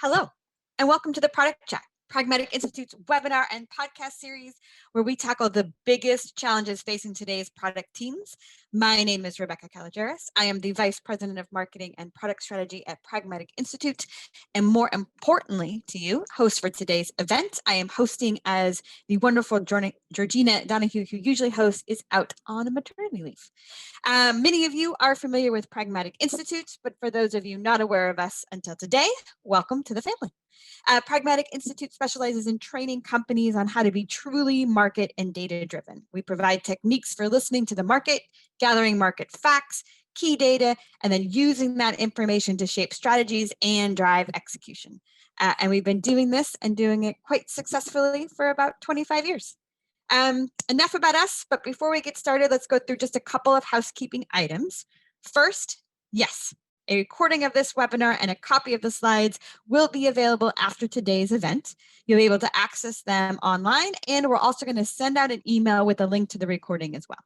Hello, and welcome to the Product Chat, Pragmatic Institute's webinar and podcast series where we tackle the biggest challenges facing today's product teams. My name is Rebecca Calageras. I am the Vice President of Marketing and Product Strategy at Pragmatic Institute, and more importantly to you, host for today's event. I am hosting as the wonderful Georgina Donahue, who usually hosts, is out on a maternity leave. Many of you are familiar with Pragmatic Institute, but for those of you not aware of us until today, welcome to the family. Pragmatic Institute specializes in training companies on how to be truly market and data driven. We provide techniques for listening to the market, gathering market facts, key data, and then using that information to shape strategies and drive execution. And we've been doing this and doing it quite successfully for about 25 years. Enough about us, but before we get started, let's go through just a couple of housekeeping items. First, yes, a recording of this webinar and a copy of the slides will be available after today's event. You'll be able to access them online, and we're also going to send out an email with a link to the recording as well.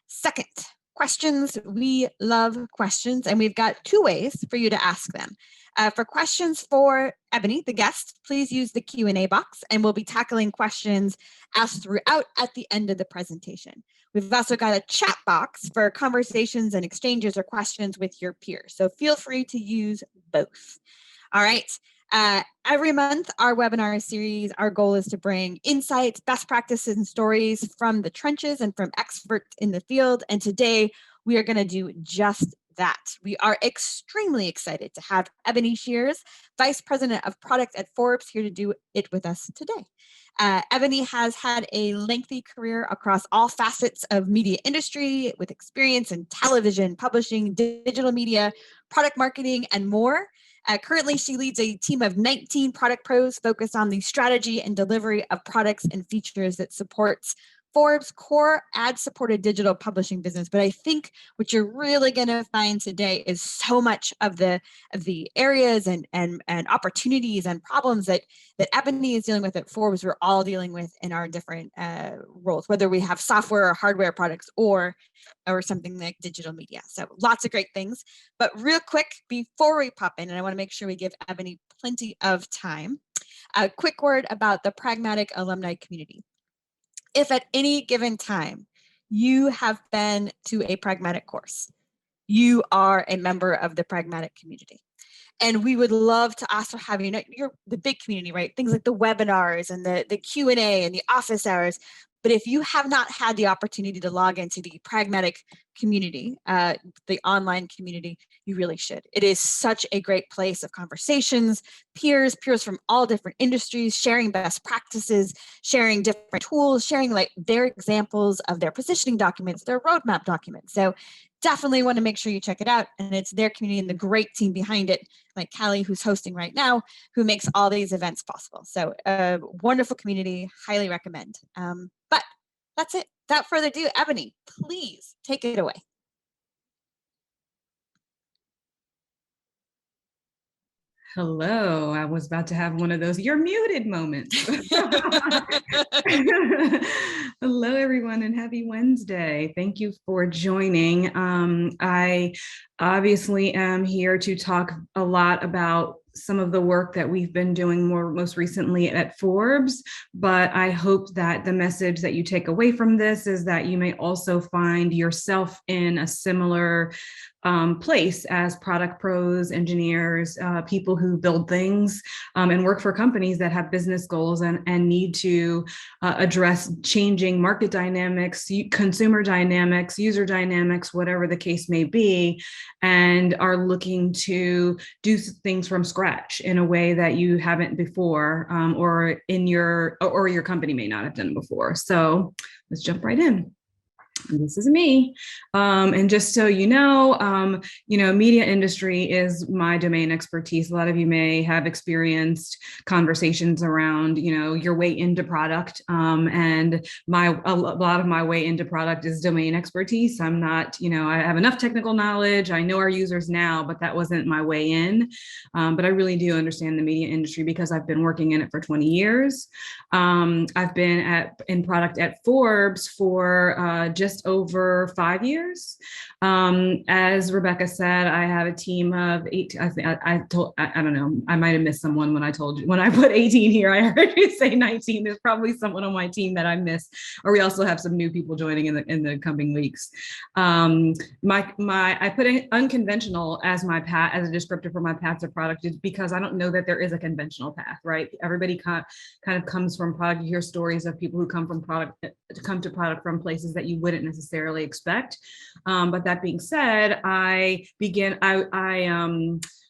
Second, questions. We love questions, and we've got two ways for you to ask them. For questions for Ebony, the guest, please use the Q&A box, and we'll be tackling questions asked throughout at the end of the presentation. We've also got a chat box for conversations and exchanges or questions with your peers, so feel free to use both. All right. Every month, our webinar series, our goal is to bring insights, best practices, and stories from the trenches and from experts in the field. And today, we are going to do just that. We are extremely excited to have Ebony Shears, Vice President of Product at Forbes, here to do it with us today. Ebony has had a lengthy career across all facets of media industry with experience in television, publishing, digital media, product marketing, and more. Currently, she leads a team of 19 product pros focused on the strategy and delivery of products and features that supports Forbes' core ad-supported digital publishing business. But I think what you're really going to find today is so much of the areas and opportunities and problems that Ebony is dealing with at Forbes, we're all dealing with in our different roles, whether we have software or hardware products or something like digital media. So lots of great things. But real quick, before we pop in, and I want to make sure we give Ebony plenty of time, a quick word about the Pragmatic alumni community. If at any given time you have been to a Pragmatic course, you are a member of the Pragmatic community. And we would love to also have you know, you're the big community, right? Things like the webinars and the Q&A and the office hours. But if you have not had the opportunity to log into the Pragmatic community, the online community, you really should. It is such a great place of conversations, peers from all different industries, sharing best practices, sharing different tools, sharing like their examples of their positioning documents, their roadmap documents. So definitely want to make sure you check it out. And it's their community and the great team behind it, like Callie, who's hosting right now, who makes all these events possible. So a wonderful community, highly recommend. But that's it. Without further ado, Ebony, please take it away. Hello, I was about to have one of those "you're muted" moments. Hello, everyone, and happy Wednesday. Thank you for joining. I obviously am here to talk a lot about some of the work that we've been doing most recently at Forbes, but I hope that the message that you take away from this is that you may also find yourself in a similar place as product pros, engineers, people who build things and work for companies that have business goals and need to address changing market dynamics, consumer dynamics, user dynamics, whatever the case may be, and are looking to do things from scratch in a way that you haven't before, or your company may not have done before. So let's jump right in. This is me. And just so you know, media industry is my domain expertise. A lot of you may have experienced conversations around, your way into product. And a lot of my way into product is domain expertise. I'm not, I have enough technical knowledge. I know our users now, but that wasn't my way in. But I really do understand the media industry because I've been working in it for 20 years. I've been in product at Forbes for just just over 5 years. As Rebecca said, I have a team of 8. I don't know. I might have missed someone when I told you, when I put 18 here, I heard you say 19. There's probably someone on my team that I missed, or we also have some new people joining in the coming weeks. I put in unconventional as my path, as a descriptor for my path to product, is because I don't know that there is a conventional path, right? Everybody kind of comes from product. You hear stories of people who come from product to product from places that you wouldn't necessarily expect. But that being said, I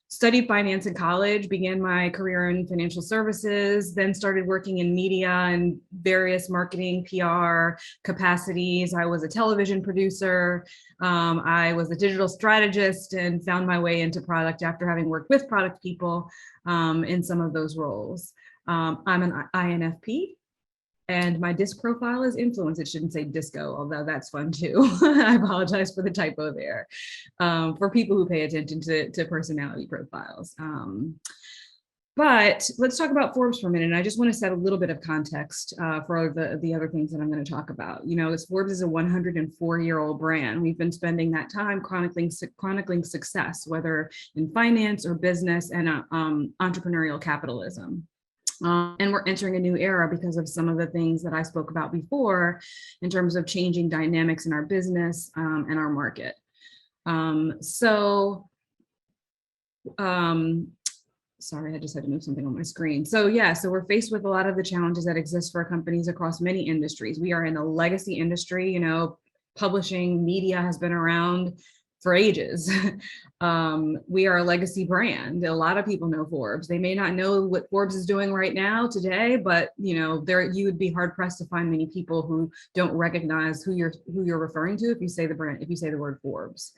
studied finance in college, began my career in financial services, then started working in media and various marketing, PR capacities. I was a television producer. I was a digital strategist and found my way into product after having worked with product people in some of those roles. I'm an INFP. And my disc profile is influence. It shouldn't say disco, although that's fun too. I apologize for the typo there. For people who pay attention to personality profiles. But let's talk about Forbes for a minute. And I just want to set a little bit of context for the other things that I'm going to talk about. You know, Forbes is a 104-year-old brand. We've been spending that time chronicling success, whether in finance or business and entrepreneurial capitalism. And we're entering a new era because of some of the things that I spoke about before in terms of changing dynamics in our business and our market. Sorry, I just had to move something on my screen. So we're faced with a lot of the challenges that exist for companies across many industries. We are in a legacy industry, you know, publishing media has been around for ages. We are a legacy brand. A lot of people know Forbes. They may not know what Forbes is doing right now today, but you know, you would be hard pressed to find many people who don't recognize who you're referring to if you say the brand, if you say the word Forbes.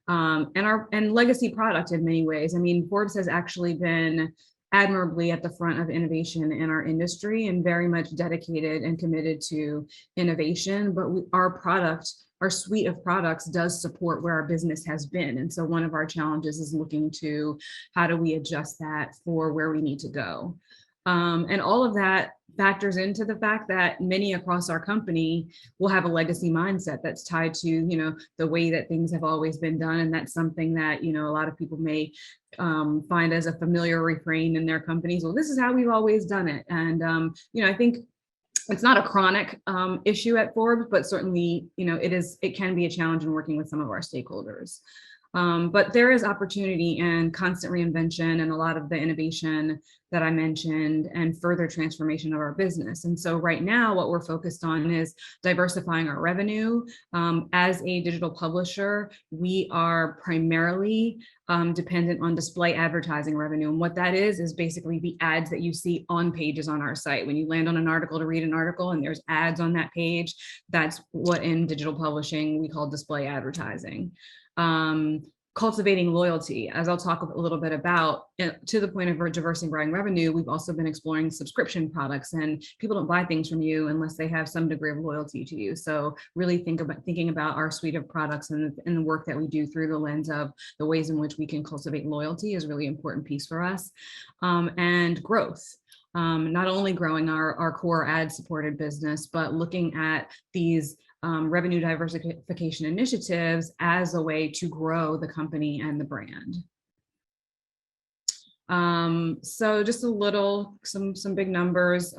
And legacy product in many ways. I mean, Forbes has actually been admirably at the front of innovation in our industry and very much dedicated and committed to innovation, but our suite of products does support where our business has been. And so one of our challenges is looking to how do we adjust that for where we need to go. And all of that factors into the fact that many across our company will have a legacy mindset that's tied to, you know, the way that things have always been done. And that's something that, you know, a lot of people may find as a familiar refrain in their companies. Well, this is how we've always done it. And, you know, I think it's not a chronic issue at Forbes, but certainly, you know, it can be a challenge in working with some of our stakeholders. But there is opportunity and constant reinvention and a lot of the innovation that I mentioned and further transformation of our business. And so right now, what we're focused on is diversifying our revenue. As a digital publisher, we are primarily dependent on display advertising revenue. And what that is basically the ads that you see on pages on our site. When you land on an article to read an article and there's ads on that page, that's what in digital publishing we call display advertising. Cultivating loyalty, as I'll talk a little bit about, to the point of diversifying revenue, we've also been exploring subscription products, and people don't buy things from you unless they have some degree of loyalty to you. So really thinking about our suite of products and the work that we do through the lens of the ways in which we can cultivate loyalty is a really important piece for us. And growth. Not only growing our core ad-supported business, but looking at these revenue diversification initiatives as a way to grow the company and the brand. So just some big numbers.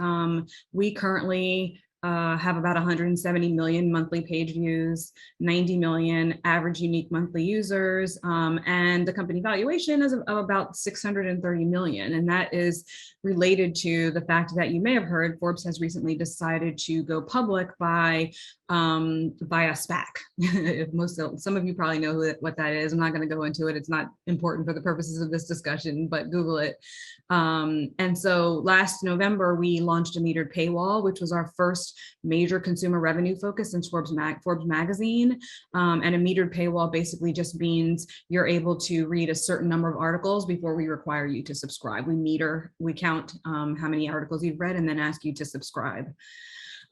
We currently have about 170 million monthly page views, 90 million average unique monthly users, and the company valuation is of about 630 million. And that is related to the fact that you may have heard Forbes has recently decided to go public by a SPAC. Some of you probably know what that is. I'm not going to go into it. It's not important for the purposes of this discussion, but Google it. And so last November, we launched a metered paywall, which was our first major consumer revenue focus in Forbes magazine. And a metered paywall basically just means you're able to read a certain number of articles before we require you to subscribe. We count how many articles you've read and then ask you to subscribe.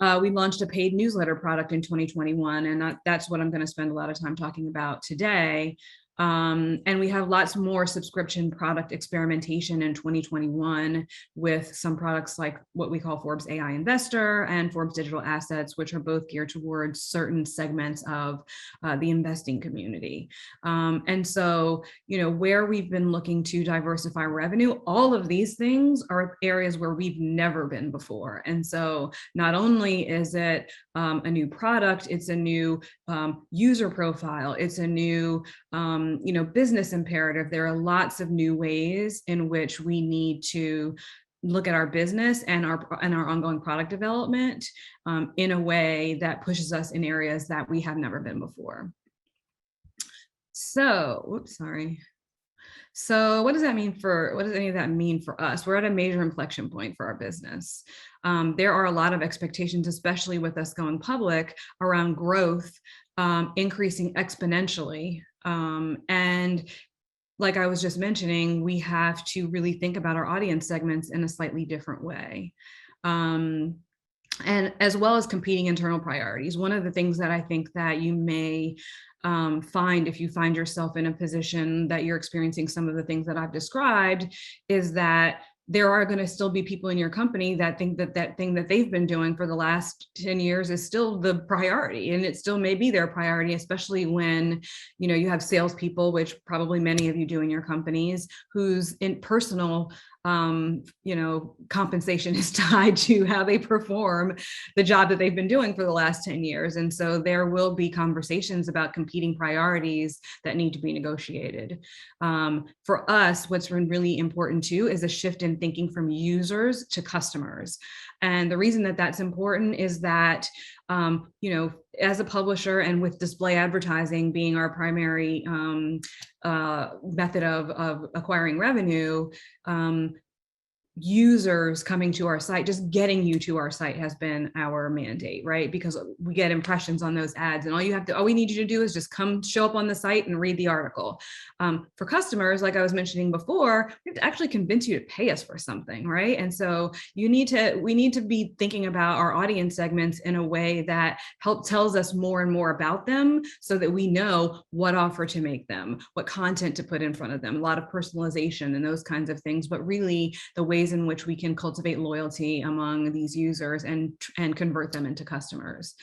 We launched a paid newsletter product in 2021, and that's what I'm going to spend a lot of time talking about today. And we have lots more subscription product experimentation in 2021 with some products like what we call Forbes AI Investor and Forbes Digital Assets, which are both geared towards certain segments of the investing community. And so, where we've been looking to diversify revenue, all of these things are areas where we've never been before. And so not only is it a new product, it's a new user profile, it's a new business imperative. There are lots of new ways in which we need to look at our business and our ongoing product development in a way that pushes us in areas that we have never been before. So, So what does any of that mean for us? We're at a major inflection point for our business. There are a lot of expectations, especially with us going public, around growth increasing exponentially. And like I was just mentioning, we have to really think about our audience segments in a slightly different way. And as well as competing internal priorities. One of the things that I think that you may find if you find yourself in a position that you're experiencing some of the things that I've described is that there are going to still be people in your company that think that that thing that they've been doing for the last 10 years is still the priority, and it still may be their priority, especially when you have salespeople, which probably many of you do in your companies, whose in personal compensation is tied to how they perform the job that they've been doing for the last 10 years. And so there will be conversations about competing priorities that need to be negotiated. For us, what's been really important too is a shift in thinking from users to customers. And the reason that that's important is that, as a publisher and with display advertising being our primary method of acquiring revenue, users coming to our site, just getting you to our site has been our mandate, right? Because we get impressions on those ads, and all we need you to do is just show up on the site and read the article. For customers, like I was mentioning before, we have to actually convince you to pay us for something, right? And so we need to be thinking about our audience segments in a way that tells us more and more about them, so that we know what offer to make them, what content to put in front of them, a lot of personalization and those kinds of things, but really the ways in which we can cultivate loyalty among these users and convert them into customers.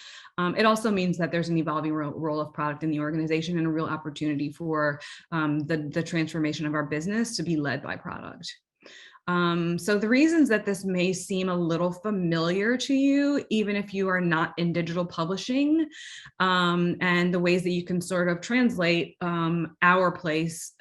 It also means that there's an evolving role of product in the organization and a real opportunity for the transformation of our business to be led by product. So the reasons that this may seem a little familiar to you, even if you are not in digital publishing, and the ways that you can sort of translate our place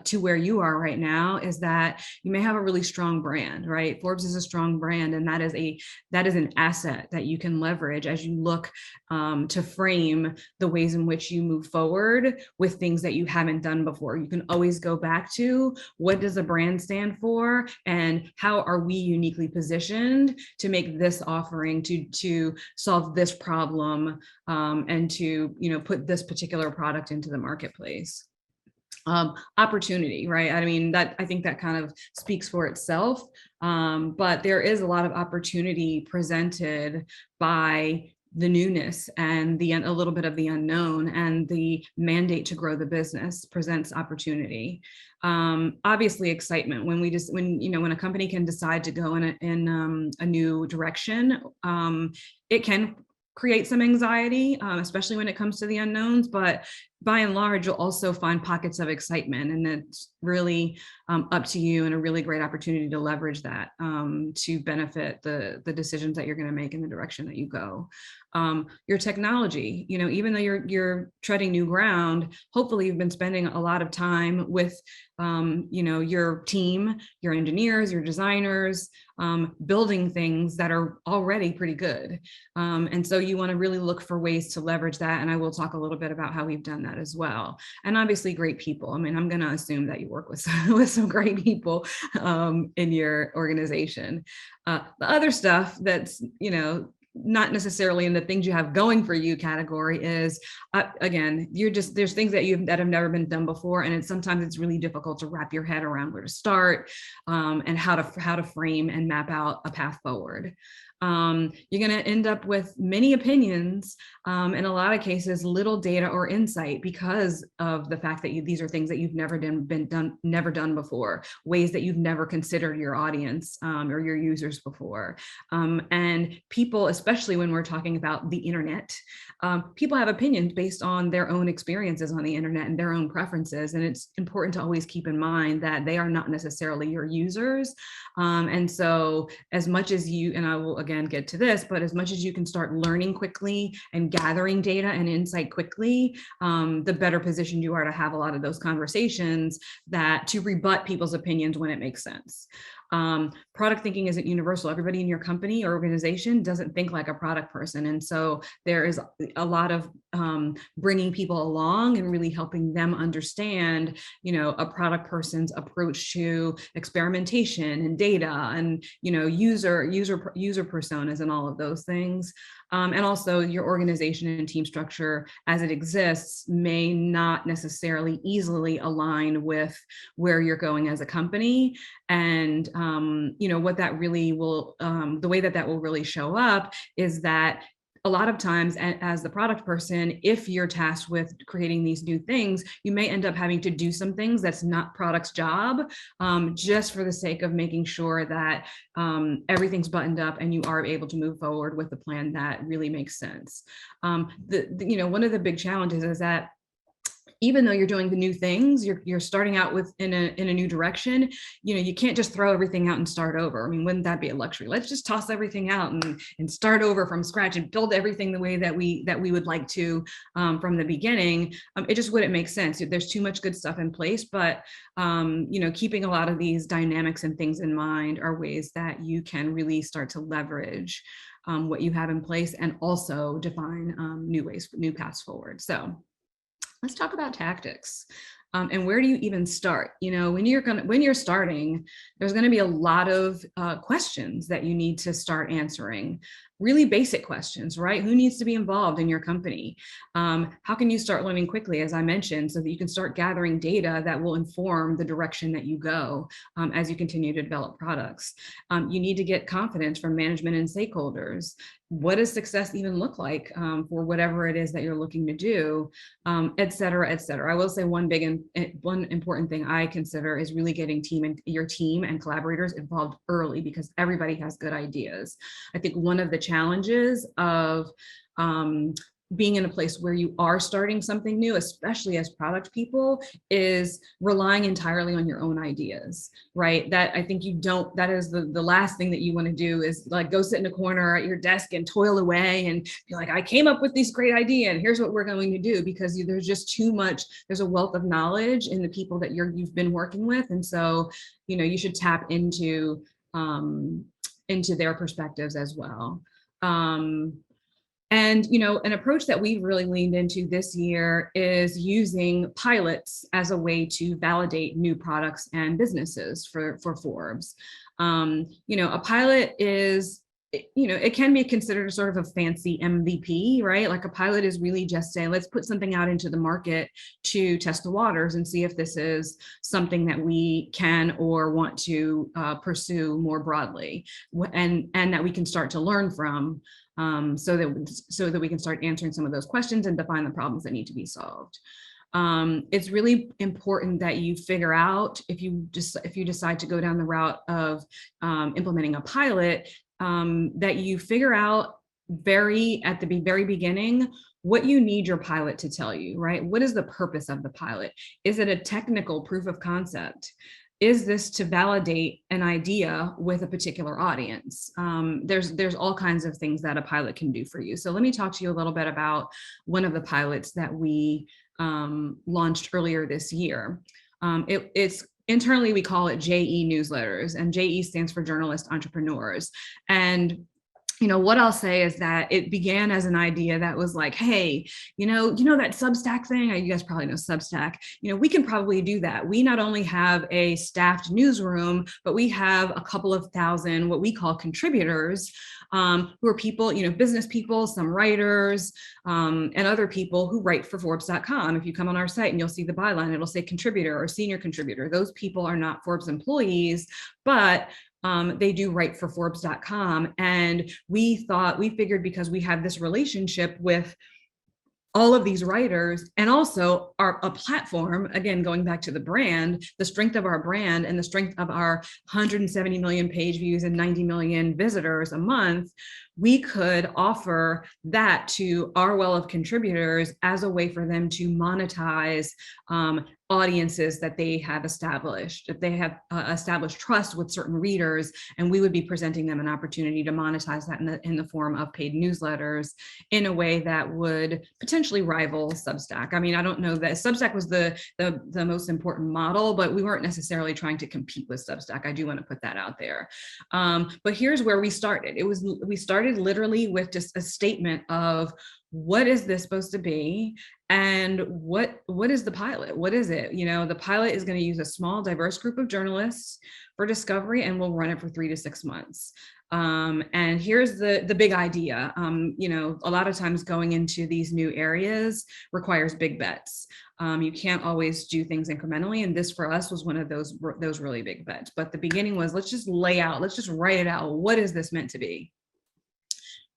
to where you are right now, is that you may have a really strong brand, right? Forbes is a strong brand, and that is an asset that you can leverage as you look to frame the ways in which you move forward with things that you haven't done before. You can always go back to, what does a brand stand for, and how are we uniquely positioned to make this offering to solve this problem, and to put this particular product into the marketplace. Opportunity, right? I think that kind of speaks for itself, but there is a lot of opportunity presented by the newness and a little bit of the unknown, and the mandate to grow the business presents opportunity. Obviously excitement when a company can decide to go in a new direction, it can create some anxiety, especially when it comes to the unknowns, but by and large, you'll also find pockets of excitement, and it's really up to you, and a really great opportunity to leverage that to benefit the decisions that you're going to make in the direction that you go. Your technology, even though you're treading new ground, hopefully you've been spending a lot of time with your team, your engineers, your designers, building things that are already pretty good. And so you want to really look for ways to leverage that. And I will talk a little bit about how we've done that as well. And obviously great people. I'm going to assume that you work with some great people in your organization. The other stuff that's, not necessarily in the things you have going for you category is, again, there's things that have never been done before, and sometimes it's really difficult to wrap your head around where to start, and how to frame and map out a path forward. you're going to end up with many opinions, in a lot of cases, little data or insight because of the fact that these are things that you've never done before, ways that you've never considered your audience or your users before. And people, especially when we're talking about the internet, people have opinions based on their own experiences on the internet and their own preferences. And it's important to always keep in mind that they are not necessarily your users. And so as much as you, and I will again get to this, but as much as you can start learning quickly and gathering data and insight quickly, the better positioned you are to have a lot of those conversations to rebut people's opinions when it makes sense. Product thinking isn't universal. Everybody in your company or organization doesn't think like a product person. And so there is a lot of bringing people along and really helping them understand, a product person's approach to experimentation and data and, user personas and all of those things. And also your organization and team structure as it exists may not necessarily easily align with where you're going as a company. And, what that really will, the way that will really show up is that a lot of times as the product person, if you're tasked with creating these new things, you may end up having to do some things that's not product's job, just for the sake of making sure that everything's buttoned up and you are able to move forward with the plan that really makes sense. One of the big challenges is that even though you're doing the new things, you're starting out with in a new direction, you can't just throw everything out and start over. I mean, wouldn't that be a luxury? Let's just toss everything out and start over from scratch and build everything the way that we would like to from the beginning. It just wouldn't make sense. There's too much good stuff in place, but keeping a lot of these dynamics and things in mind are ways that you can really start to leverage what you have in place and also define new paths forward. So let's talk about tactics. And where do you even start? When you're starting, there's going to be a lot of questions that you need to start answering. Really basic questions, right? Who needs to be involved in your company? How can you start learning quickly, as I mentioned, so that you can start gathering data that will inform the direction that you go as you continue to develop products? You need to get confidence from management and stakeholders. What does success even look like for whatever it is that you're looking to do, et cetera, et cetera. I will say one important thing I consider is really getting your team and collaborators involved early, because everybody has good ideas. I think one of the challenges of being in a place where you are starting something new, especially as product people, is relying entirely on your own ideas, right? That I think that is the last thing that you want to do, is like go sit in a corner at your desk and toil away and be like, I came up with this great idea and here's what we're going to do, because there's just too much, there's a wealth of knowledge in the people that you've been working with. And so, you should tap into their perspectives as well. And, an approach that we've really leaned into this year is using pilots as a way to validate new products and businesses for Forbes. A pilot is, it can be considered a sort of a fancy MVP, right? Like a pilot is really just saying, let's put something out into the market to test the waters and see if this is something that we can or want to pursue more broadly, and that we can start to learn from. So that we can start answering some of those questions and define the problems that need to be solved. It's really important that you figure out, if you decide to go down the route of implementing a pilot, that you figure out at the very beginning what you need your pilot to tell you, right? What is the purpose of the pilot? Is it a technical proof of concept? Is this to validate an idea with a particular audience? There's all kinds of things that a pilot can do for you. So let me talk to you a little bit about one of the pilots that we launched earlier this year. It's internally, we call it JE newsletters, and JE stands for Journalist Entrepreneurs. And what I'll say is that it began as an idea that was like, hey, that Substack thing, you guys probably know Substack, we can probably do that. We not only have a staffed newsroom, but we have a couple of thousand, what we call contributors, who are people, business people, some writers, and other people who write for Forbes.com. If you come on our site and you'll see the byline, it'll say contributor or senior contributor. Those people are not Forbes employees, but They do write for Forbes.com. And we figured because we have this relationship with all of these writers, and also a platform, again, going back to the brand, the strength of our brand and the strength of our 170 million page views and 90 million visitors a month, we could offer that to our well of contributors as a way for them to monetize audiences that they have established. If they have established trust with certain readers, and we would be presenting them an opportunity to monetize that in the form of paid newsletters in a way that would potentially rival Substack. I mean, I don't know that Substack was the most important model, but we weren't necessarily trying to compete with Substack. I do want to put that out there. But here's where we started. We started literally with just a statement of, what is this supposed to be? And what is the pilot? What is it? You know, the pilot is going to use a small, diverse group of journalists for discovery, and we'll run it for 3 to 6 months. And here's the big idea. You know, a lot of times going into these new areas requires big bets. You can't always do things incrementally. And this for us was one of those really big bets. But the beginning was, let's just write it out. What is this meant to be?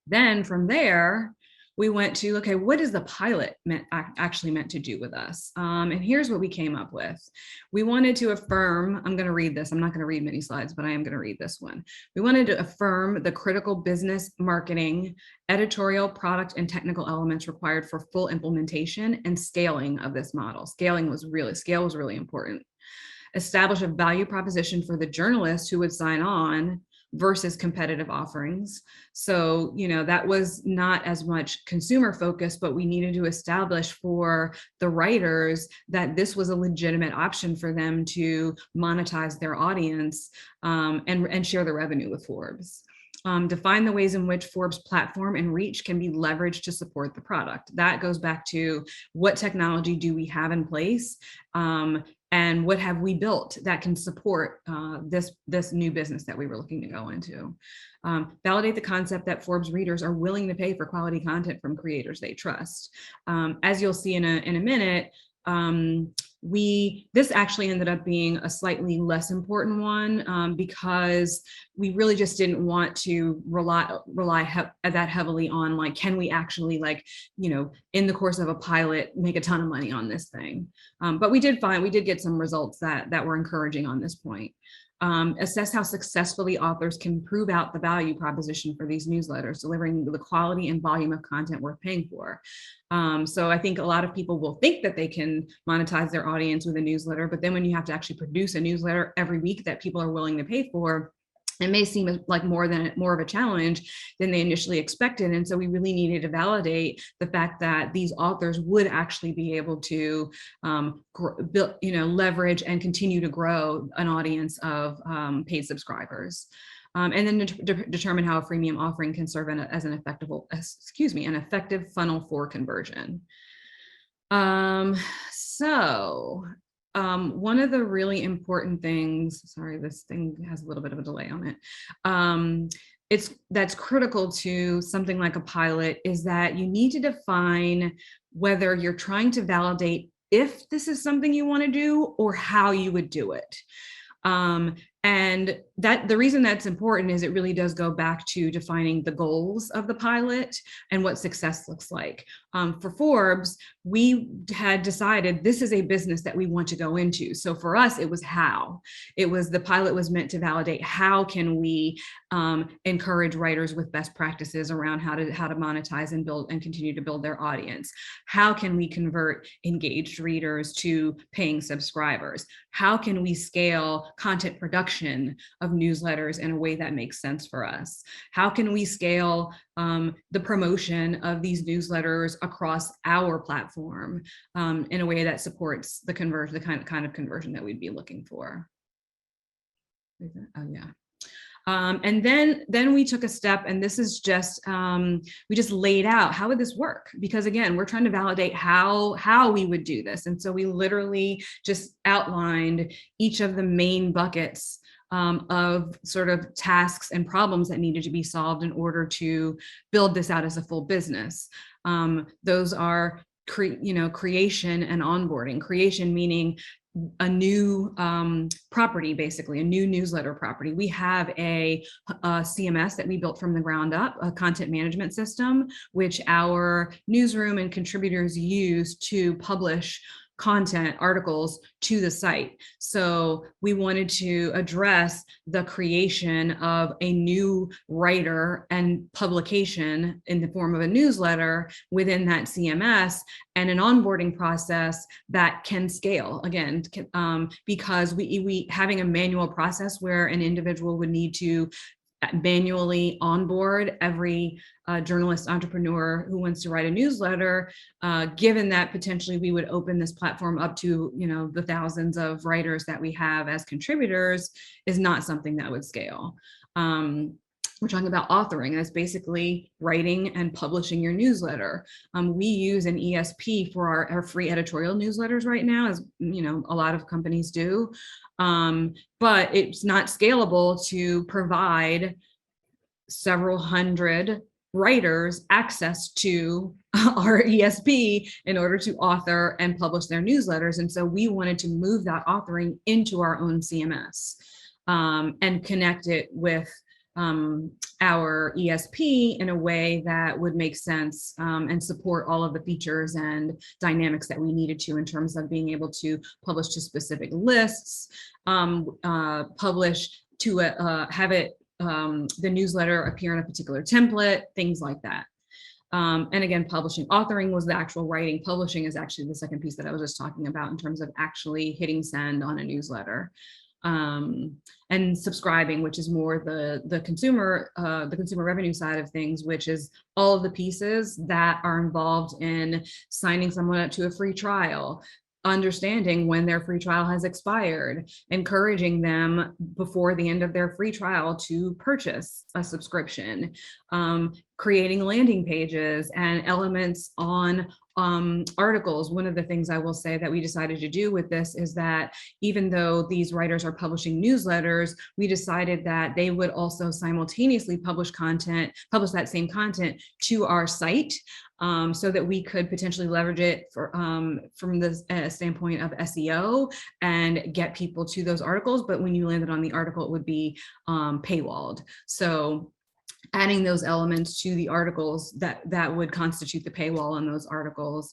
Then from there, we went to, okay, what is the pilot actually meant to do with us? And here's what we came up with. We wanted to affirm, I'm going to read this. I'm not going to read many slides, but I am going to read this one. We wanted to affirm the critical business, marketing, editorial, product, and technical elements required for full implementation and scaling of this model. Scale was really important. Establish a value proposition for the journalists who would sign on versus competitive offerings. So, you know, that was not as much consumer focused, but we needed to establish for the writers that this was a legitimate option for them to monetize their audience and share the revenue with Forbes. Define the ways in which Forbes platform and reach can be leveraged to support the product. That goes back to, what technology do we have in place? And what have we built that can support this new business that we were looking to go into? Validate the concept that Forbes readers are willing to pay for quality content from creators they trust. As you'll see in a minute, this actually ended up being a slightly less important one because we really just didn't want to rely that heavily on, like, can we actually, like, you know, in the course of a pilot, make a ton of money on this thing. But we did get some results that were encouraging on this point. Assess how successfully authors can prove out the value proposition for these newsletters, delivering the quality and volume of content worth paying for. So I think a lot of people will think that they can monetize their audience with a newsletter, but then when you have to actually produce a newsletter every week that people are willing to pay for, it may seem like more of a challenge than they initially expected. And so we really needed to validate the fact that these authors would actually be able to build, you know, leverage and continue to grow an audience of paid subscribers. And then determine how a freemium offering can serve as an effective funnel for conversion. One of the really important things, sorry, this thing has a little bit of a delay on it. That's critical to something like a pilot, is that you need to define whether you're trying to validate if this is something you want to do or how you would do it. And that the reason that's important is it really does go back to defining the goals of the pilot and what success looks like. For Forbes, we had decided this is a business that we want to go into. So for us, it was how. The pilot was meant to validate how can we encourage writers with best practices around how to monetize and build and continue to build their audience. How can we convert engaged readers to paying subscribers? How can we scale content production of newsletters in a way that makes sense for us? How can we scale the promotion of these newsletters across our platform in a way that supports the conversion, the kind of conversion that we'd be looking for? Oh yeah. And then we took a step, and this is just, we just laid out, how would this work? Because again, we're trying to validate how we would do this. And so we literally just outlined each of the main buckets of sort of tasks and problems that needed to be solved in order to build this out as a full business. Those are creation and onboarding. Creation meaning a new property, basically a new newsletter property. We have a CMS that we built from the ground up, a content management system, which our newsroom and contributors use to publish content articles to the site. So we wanted to address the creation of a new writer and publication in the form of a newsletter within that CMS, and an onboarding process that can scale, again, because we having a manual process where an individual would need to manually onboard every journalist entrepreneur who wants to write a newsletter, given that potentially we would open this platform up to, you know, the thousands of writers that we have as contributors, is not something that would scale. We're talking about authoring. That's basically writing and publishing your newsletter. We use an ESP for our free editorial newsletters right now, as you know, a lot of companies do. But it's not scalable to provide several hundred writers access to our ESP in order to author and publish their newsletters. And so we wanted to move that authoring into our own CMS and connect it with our ESP in a way that would make sense and support all of the features and dynamics that we needed to in terms of being able to publish to specific lists, publish to have it the newsletter appear in a particular template, things like that. And again, publishing, authoring was the actual writing. Publishing is actually the second piece that I was just talking about in terms of actually hitting send on a newsletter. And subscribing, which is more the consumer revenue side of things, which is all of the pieces that are involved in signing someone up to a free trial, understanding when their free trial has expired, encouraging them before the end of their free trial to purchase a subscription, creating landing pages and elements on articles. One of the things I will say that we decided to do with this is that even though these writers are publishing newsletters, we decided that they would also simultaneously publish that same content to our site, so that we could potentially leverage it for, from the standpoint of SEO and get people to those articles. But when you landed on the article, it would be paywalled. So adding those elements to the articles that would constitute the paywall on those articles.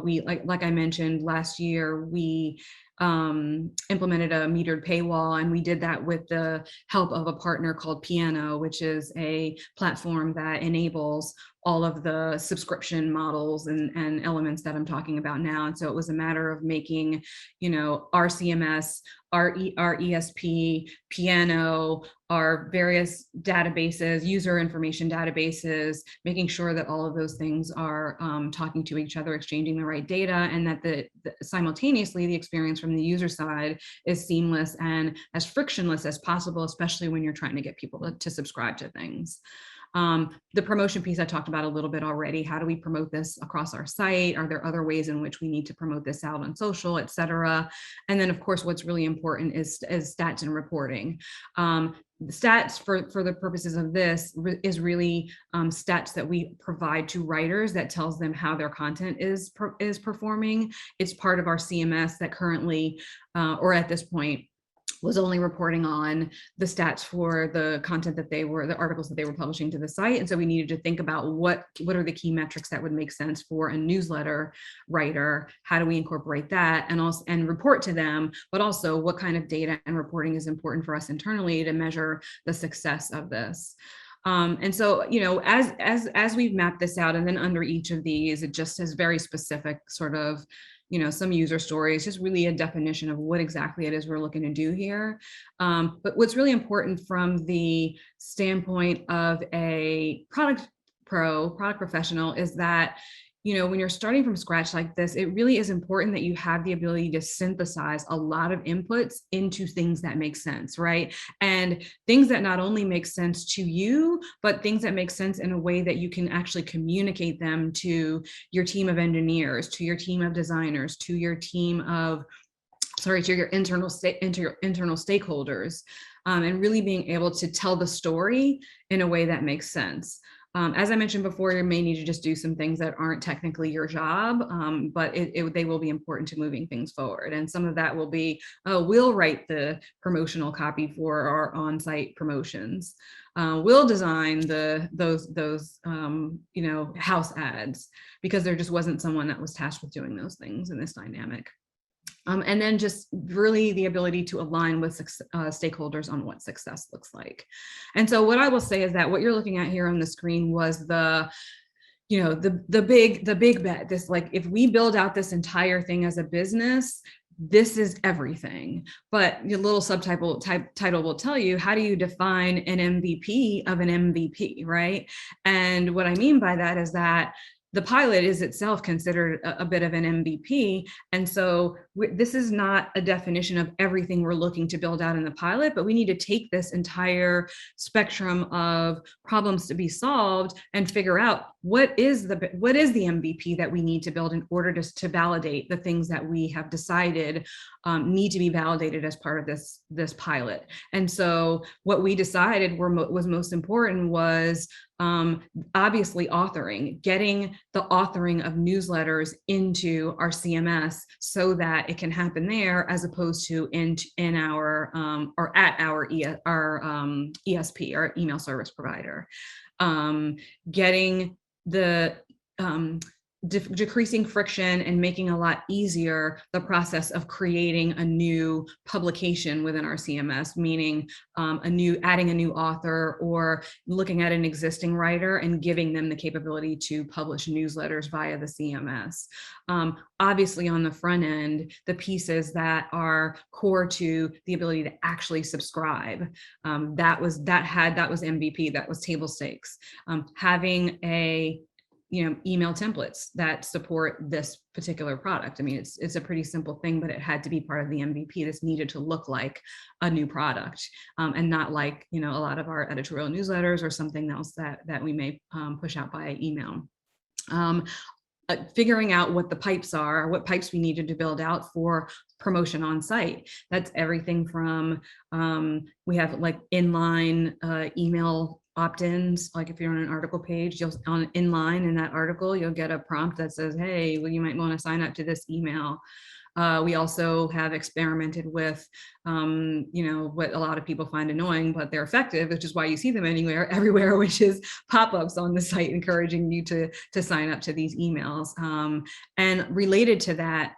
We, like I mentioned, last year, we implemented a metered paywall, and we did that with the help of a partner called Piano, which is a platform that enables all of the subscription models and elements that I'm talking about now. And so it was a matter of making, you know, our CMS, our ESP, Piano, our various databases, user information databases, making sure that all of those things are talking to each other, exchanging the right data, and that simultaneously the experience from the user side is seamless and as frictionless as possible, especially when you're trying to get people to subscribe to things. The promotion piece I talked about a little bit already. How do we promote this across our site? Are there other ways in which we need to promote this out on social, et cetera? And then, of course, what's really important is stats and reporting. The stats for the purposes of this is really stats that we provide to writers that tells them how their content is performing. It's part of our CMS that currently, or at this point, was only reporting on the stats for the content that the articles that they were publishing to the site. And so we needed to think about what are the key metrics that would make sense for a newsletter writer? How do we incorporate that and report to them, but also what kind of data and reporting is important for us internally to measure the success of this. And so, you know, as we've mapped this out, and then under each of these, it just has very specific sort of, you know, some user stories, just really a definition of what exactly it is we're looking to do here. But what's really important from the standpoint of a product professional is that, you know, when you're starting from scratch like this, it really is important that you have the ability to synthesize a lot of inputs into things that make sense, right? And things that not only make sense to you, but things that make sense in a way that you can actually communicate them to your team of engineers, to your team of designers, to your team of, to your internal stakeholders, and really being able to tell the story in a way that makes sense. As I mentioned before, you may need to just do some things that aren't technically your job, but they will be important to moving things forward. And some of that will be, we'll write the promotional copy for our on-site promotions. We'll design those house ads, because there just wasn't someone that was tasked with doing those things in this dynamic. And then just really the ability to align with stakeholders on what success looks like. And so what I will say is that what you're looking at here on the screen was the big bet. This, like, if we build out this entire thing as a business, this is everything. But your little subtitle title will tell you, how do you define an MVP of an MVP, right? And what I mean by that is that the pilot is itself considered a bit of an MVP. And so this is not a definition of everything we're looking to build out in the pilot, but we need to take this entire spectrum of problems to be solved and figure out what is the MVP that we need to build in order to validate the things that we have decided need to be validated as part of this pilot. And so what we decided was most important was obviously authoring, getting the authoring of newsletters into our CMS so that it can happen there, as opposed to in our or at our ESP, our email service provider. Getting the decreasing friction and making a lot easier the process of creating a new publication within our CMS, meaning adding a new author or looking at an existing writer and giving them the capability to publish newsletters via the CMS. Obviously, on the front end, the pieces that are core to the ability to actually subscribe, that was MVP, that was table stakes. Having email templates that support this particular product. I mean, it's a pretty simple thing, but it had to be part of the MVP. This needed to look like a new product, and not like, a lot of our editorial newsletters or something else that we may push out via email. Figuring out what the pipes are, what pipes we needed to build out for promotion on site. That's everything from, we have like inline email opt-ins. Like if you're on an article page, you'll on inline in that article, you'll get a prompt that says, hey, well, you might want to sign up to this email. We also have experimented with, what a lot of people find annoying, but they're effective, which is why you see them everywhere, which is pop-ups on the site encouraging you to sign up to these emails. And related to that,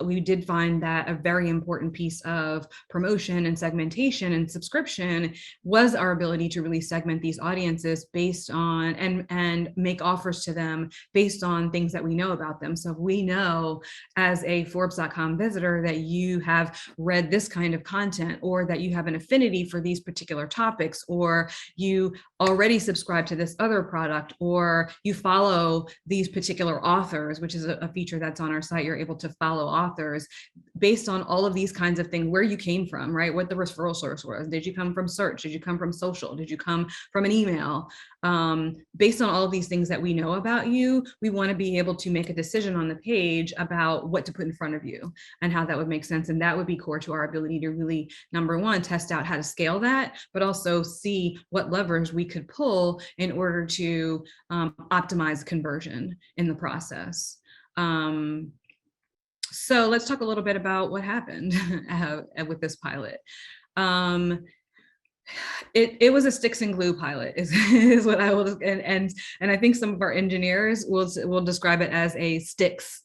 we did find that a very important piece of promotion and segmentation and subscription was our ability to really segment these audiences based on and make offers to them based on things that we know about them. So if we know as a Forbes.com visitor that you have read this kind of content, or that you have an affinity for these particular topics, or you already subscribe to this other product, or you follow these particular authors, which is a feature that's on our site. You're able to follow authors based on all of these kinds of things, where you came from, right? What the referral source was. Did you come from search? Did you come from social? Did you come from an email? Based on all of these things that we know about you, we want to be able to make a decision on the page about what to put in front of you and how that would make sense. And that would be core to our ability to really, number one, test out how to scale that, but also see what levers we could pull in order to optimize conversion in the process. So let's talk a little bit about what happened with this pilot. It was a sticks and glue pilot is what I will, and I think some of our engineers will describe it as a sticks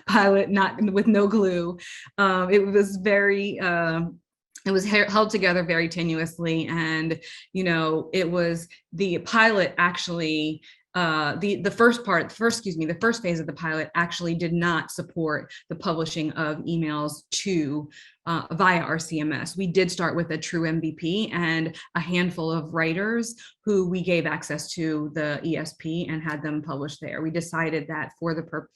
pilot, not with no glue. It was very it was held together very tenuously, and it was the pilot actually. The first phase of the pilot actually did not support the publishing of emails via our CMS. We did start with a true MVP and a handful of writers who we gave access to the ESP and had them published there. We decided that for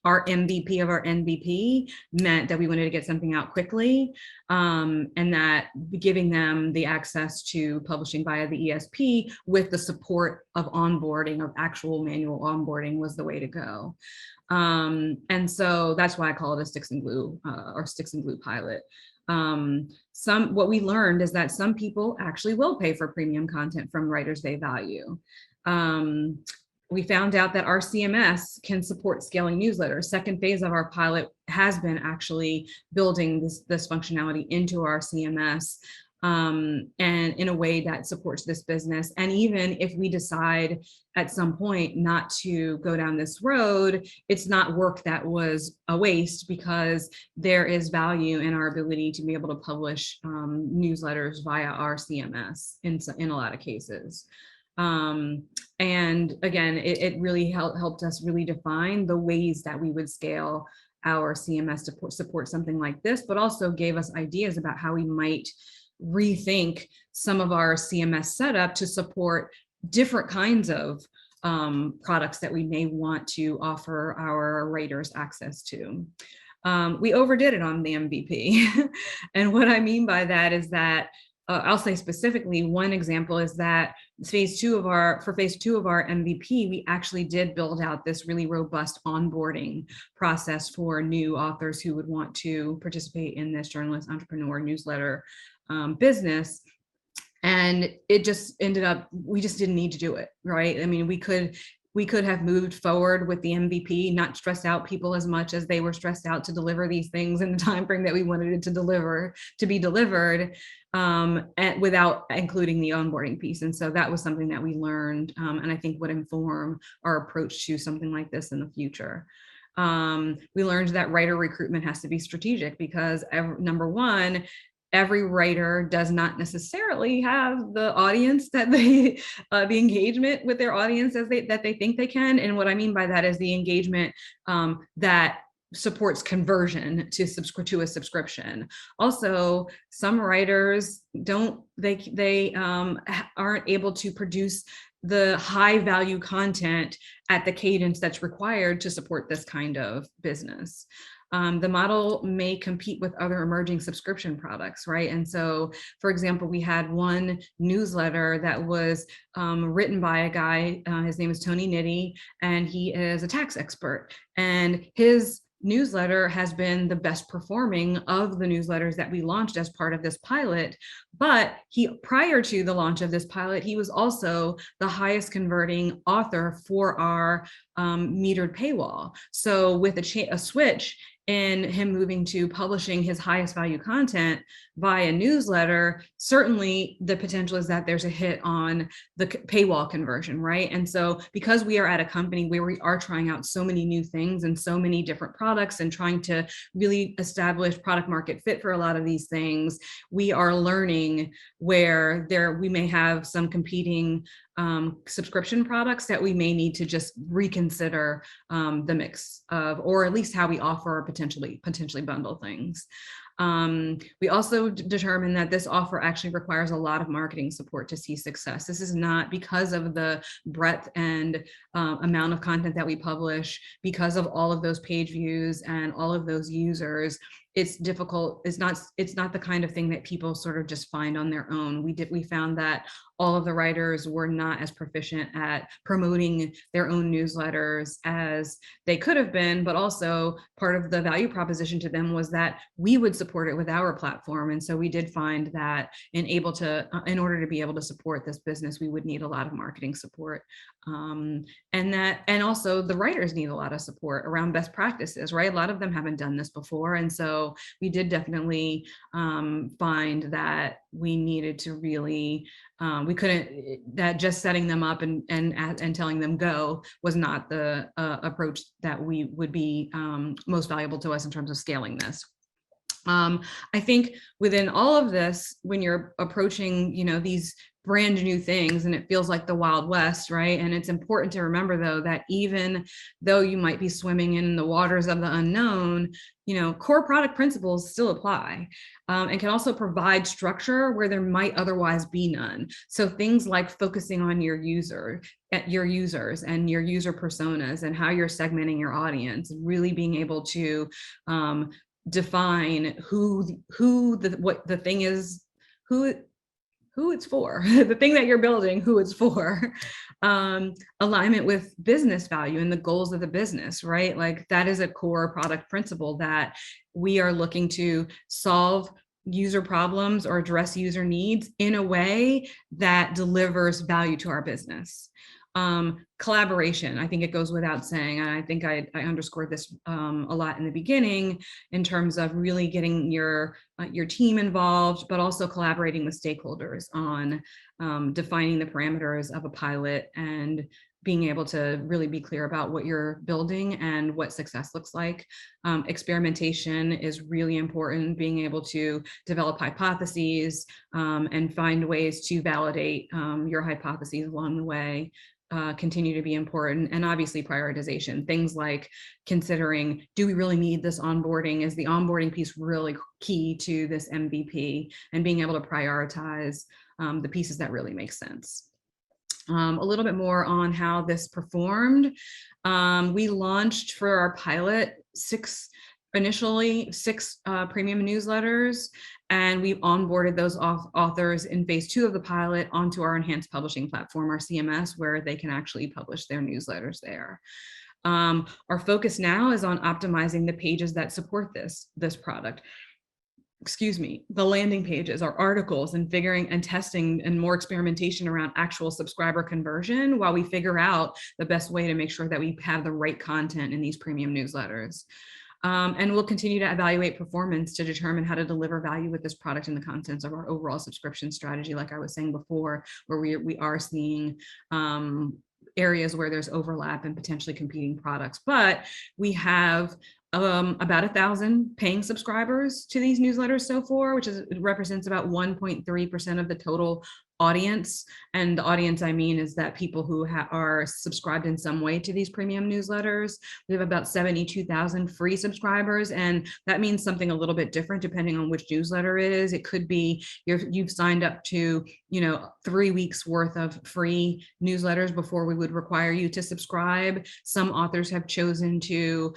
our MVP of our MVP meant that we wanted to get something out quickly, and that giving them the access to publishing via the ESP with the support of onboarding, of actual manual onboarding, was the way to go. And so that's why I call it a sticks and glue pilot. What we learned is that some people actually will pay for premium content from writers they value. we found out that our CMS can support scaling newsletters. Second phase of our pilot has been actually building this functionality into our CMS, and in a way that supports this business. And even if we decide at some point not to go down this road, it's not work that was a waste, because there is value in our ability to be able to publish newsletters via our CMS in a lot of cases. And again, it really helped us really define the ways that we would scale our CMS to support something like this, but also gave us ideas about how we might rethink some of our CMS setup to support different kinds of products that we may want to offer our writers access to. We overdid it on the MVP. And what I mean by that is that I'll say specifically, one example is that for phase two of our MVP, we actually did build out this really robust onboarding process for new authors who would want to participate in this journalist entrepreneur newsletter business. And it just ended up, we just didn't need to do it, right? I mean, we could have moved forward with the MVP, not stress out people as much as they were stressed out to deliver these things in the time frame that we wanted it to be delivered, and without including the onboarding piece. And so that was something that we learned, and I think would inform our approach to something like this in the future. We learned that writer recruitment has to be strategic, because number one, every writer does not necessarily have the audience that they, the engagement with their audience that they think they can. And what I mean by that is the engagement that supports conversion to a subscription. Also, some writers aren't able to produce the high value content at the cadence that's required to support this kind of business. The model may compete with other emerging subscription products, right? And so, for example, we had one newsletter that was written by a guy, his name is Tony Nitty, and he is a tax expert. And his newsletter has been the best performing of the newsletters that we launched as part of this pilot. But prior to the launch of this pilot, he was also the highest converting author for our metered paywall. So with a switch in him moving to publishing his highest value content via newsletter, certainly the potential is that there's a hit on the paywall conversion, right? And so because we are at a company where we are trying out so many new things and so many different products and trying to really establish product market fit for a lot of these things, we are learning where we may have some competing subscription products that we may need to just reconsider the mix of, or at least how we offer or potentially bundle things. We also determined that this offer actually requires a lot of marketing support to see success. This is not because of the breadth and amount of content that we publish, because of all of those page views and all of those users. It's difficult. It's not the kind of thing that people sort of just find on their own. We found that all of the writers were not as proficient at promoting their own newsletters as they could have been, but also part of the value proposition to them was that we would support it with our platform. And so we did find that in order to be able to support this business, we would need a lot of marketing support. And also the writers need a lot of support around best practices, right? A lot of them haven't done this before. And so we did definitely find that we needed to really, that just setting them up and telling them go was not the approach that we would be most valuable to us in terms of scaling this. I think within all of this, when you're approaching, these brand new things and it feels like the Wild West, right? And it's important to remember, though, that even though you might be swimming in the waters of the unknown, core product principles still apply, and can also provide structure where there might otherwise be none. So things like focusing on your users and your user personas and how you're segmenting your audience, really being able to define what the thing is, who it's for, the thing that you're building, who it's for, alignment with business value and the goals of the business, right? Like that is a core product principle that we are looking to solve user problems or address user needs in a way that delivers value to our business. Collaboration, I think it goes without saying, and I think I underscored this a lot in the beginning in terms of really getting your team involved, but also collaborating with stakeholders on defining the parameters of a pilot and being able to really be clear about what you're building and what success looks like. Experimentation is really important, being able to develop hypotheses and find ways to validate your hypotheses along the way. Continue to be important. And obviously prioritization, things like considering, do we really need this onboarding? Is the onboarding piece really key to this MVP? And being able to prioritize the pieces that really make sense. A little bit more on how this performed. We launched for our pilot initially six premium newsletters, and we've onboarded those authors in phase 2 of the pilot onto our enhanced publishing platform, our CMS, where they can actually publish their newsletters there. Our focus now is on optimizing the pages that support this product. The landing pages, our articles, and figuring and testing and more experimentation around actual subscriber conversion while we figure out the best way to make sure that we have the right content in these premium newsletters. And we'll continue to evaluate performance to determine how to deliver value with this product in the contents of our overall subscription strategy, like I was saying before, where we are seeing areas where there's overlap and potentially competing products. But we have about 1,000 paying subscribers to these newsletters so far, which represents about 1.3% of the total audience. And the audience I mean is that people who are subscribed in some way to these premium newsletters. We have about 72,000 free subscribers, and that means something a little bit different depending on which newsletter it is. It could be you've signed up to 3 weeks worth of free newsletters before we would require you to subscribe. Some authors have chosen to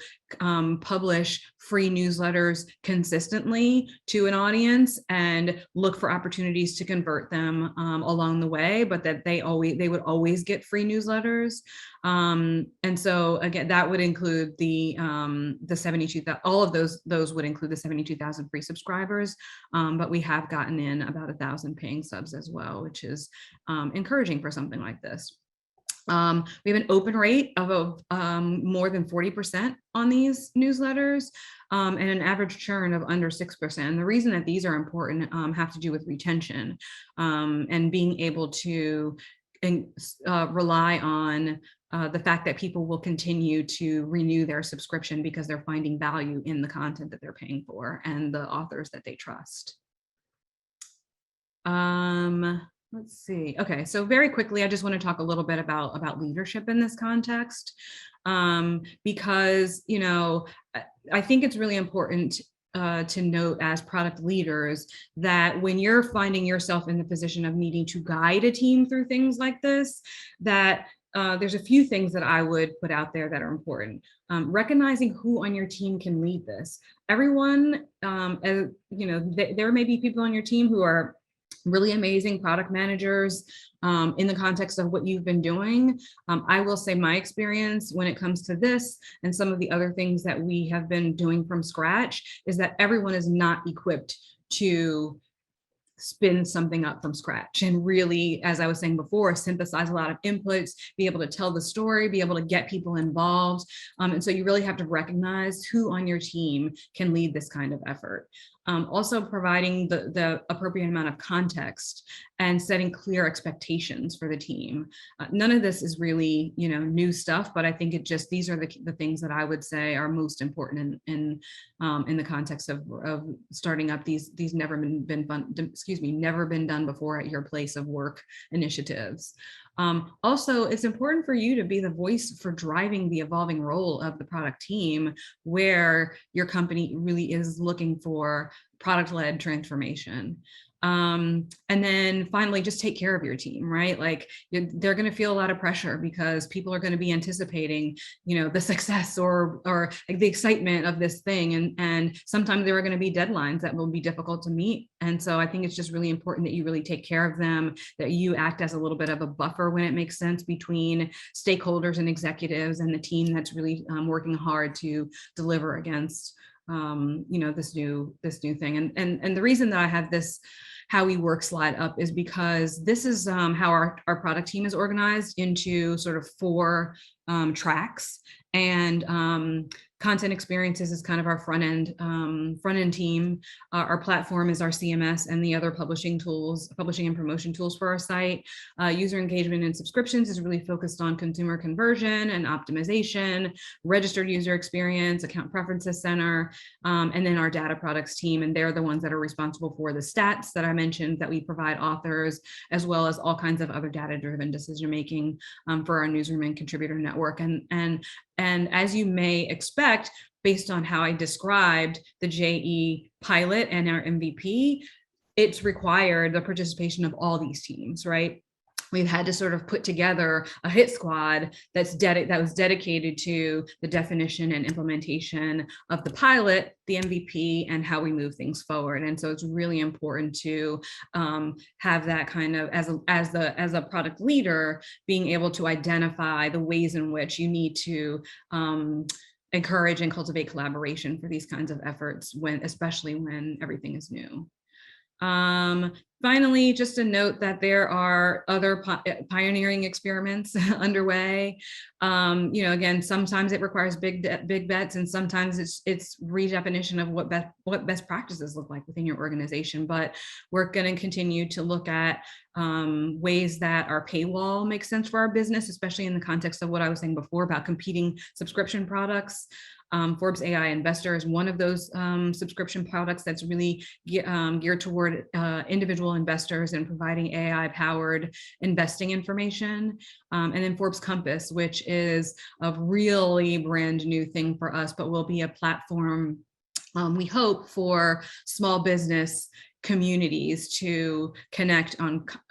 publish free newsletters consistently to an audience and look for opportunities to convert them along the way, but that they would always get free newsletters. And so again, that would include the 72,000. All of those would include the 72,000 free subscribers, but we have gotten in about 1,000 paying subs as well, which is encouraging for something like this. We have an open rate of more than 40% on these newsletters, and an average churn of under 6%. And the reason that these are important have to do with retention and being able to rely on the fact that people will continue to renew their subscription because they're finding value in the content that they're paying for and the authors that they trust. Let's see. Okay, so very quickly, I just want to talk a little bit about leadership in this context, because I think it's really important to note as product leaders that when you're finding yourself in the position of needing to guide a team through things like this, that there's a few things that I would put out there that are important. Recognizing who on your team can lead this. Everyone, there may be people on your team who are really amazing product managers in the context of what you've been doing. I will say my experience when it comes to this and some of the other things that we have been doing from scratch is that everyone is not equipped to spin something up from scratch and really, as I was saying before, synthesize a lot of inputs, be able to tell the story, be able to get people involved. And so you really have to recognize who on your team can lead this kind of effort. Also providing the appropriate amount of context and setting clear expectations for the team. None of this is really, new stuff, but I think these are the things that I would say are most important in the context of starting up these never been done before at your place of work initiatives. Also, it's important for you to be the voice for driving the evolving role of the product team, where your company really is looking for product-led transformation. And then finally, just take care of your team, right? Like they're going to feel a lot of pressure because people are going to be anticipating, the success or like the excitement of this thing. And sometimes there are going to be deadlines that will be difficult to meet. And so I think it's just really important that you really take care of them, that you act as a little bit of a buffer when it makes sense between stakeholders and executives and the team that's really working hard to deliver against this new thing. And the reason that I have this how we work slide up is because this is how our product team is organized into sort of 4 tracks. And content experiences is kind of our front end team. Our platform is our CMS and the other publishing and promotion tools for our site. User engagement and subscriptions is really focused on consumer conversion and optimization, registered user experience, account preferences center, and then our data products team. And they're the ones that are responsible for the stats that I mentioned that we provide authors, as well as all kinds of other data-driven decision-making for our newsroom and contributor network. And as you may expect, based on how I described the JE pilot and our MVP, it's required the participation of all these teams, right? We've had to sort of put together a hit squad that was dedicated to the definition and implementation of the pilot, the MVP, and how we move things forward. And so it's really important to have that kind of, as a product leader, being able to identify the ways in which you need to encourage and cultivate collaboration for these kinds of efforts, especially when everything is new. Finally, just a note that there are other pioneering experiments underway. Again, sometimes it requires big bets, and sometimes it's redefinition of what best practices look like within your organization. But we're going to continue to look at ways that our paywall makes sense for our business, especially in the context of what I was saying before about competing subscription products. Forbes AI Investor is one of those subscription products that's really geared toward individual investors and providing AI-powered investing information. And then Forbes Compass, which is a really brand new thing for us, but will be a platform, we hope, for small business communities to connect,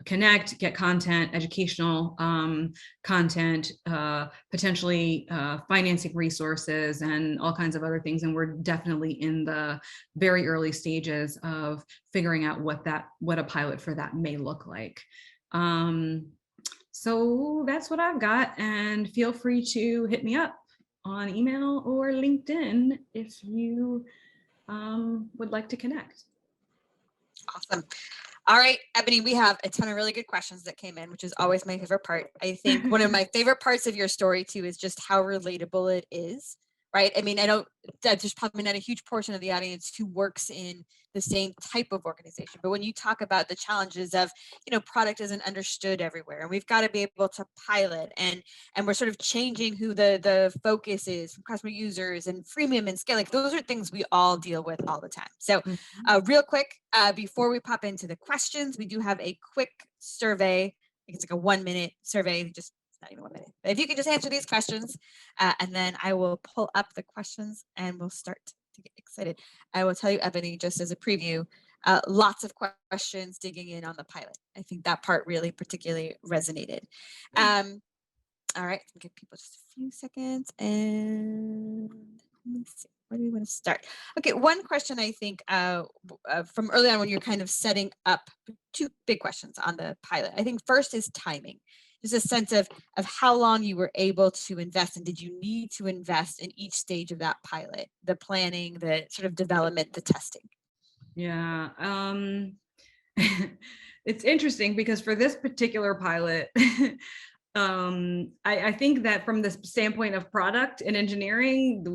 get content, educational content, potentially financing resources and all kinds of other things. And we're definitely in the very early stages of figuring out what a pilot for that may look like. So that's what I've got, and feel free to hit me up on email or LinkedIn if you would like to connect. Awesome. All right, Ebony, we have a ton of really good questions that came in, which is always my favorite part. I think one of my favorite parts of your story too is just how relatable it is, right? I mean, I know that there's probably not a huge portion of the audience who works in the same type of organization, but when you talk about the challenges of, product isn't understood everywhere, and we've got to be able to pilot, and we're sort of changing who the focus is from customer users and freemium and scale. Like, those are things we all deal with all the time. So real quick, before we pop into the questions, we do have a quick survey. I think it's like a 1-minute survey, just not even 1 minute. But if you can just answer these questions, and then I will pull up the questions and we'll start to get excited. I will tell you, Ebony, just as a preview, lots of questions digging in on the pilot. I think that part really particularly resonated. All right, give people just a few seconds, and let me see. Where do we want to start? Okay, one question I think from early on when you're kind of setting up, 2 big questions on the pilot. I think first is timing. Just a sense of how long you were able to invest, and did you need to invest in each stage of that pilot, the planning, the sort of development, the testing? Yeah, it's interesting because for this particular pilot, I think that from the standpoint of product and engineering, the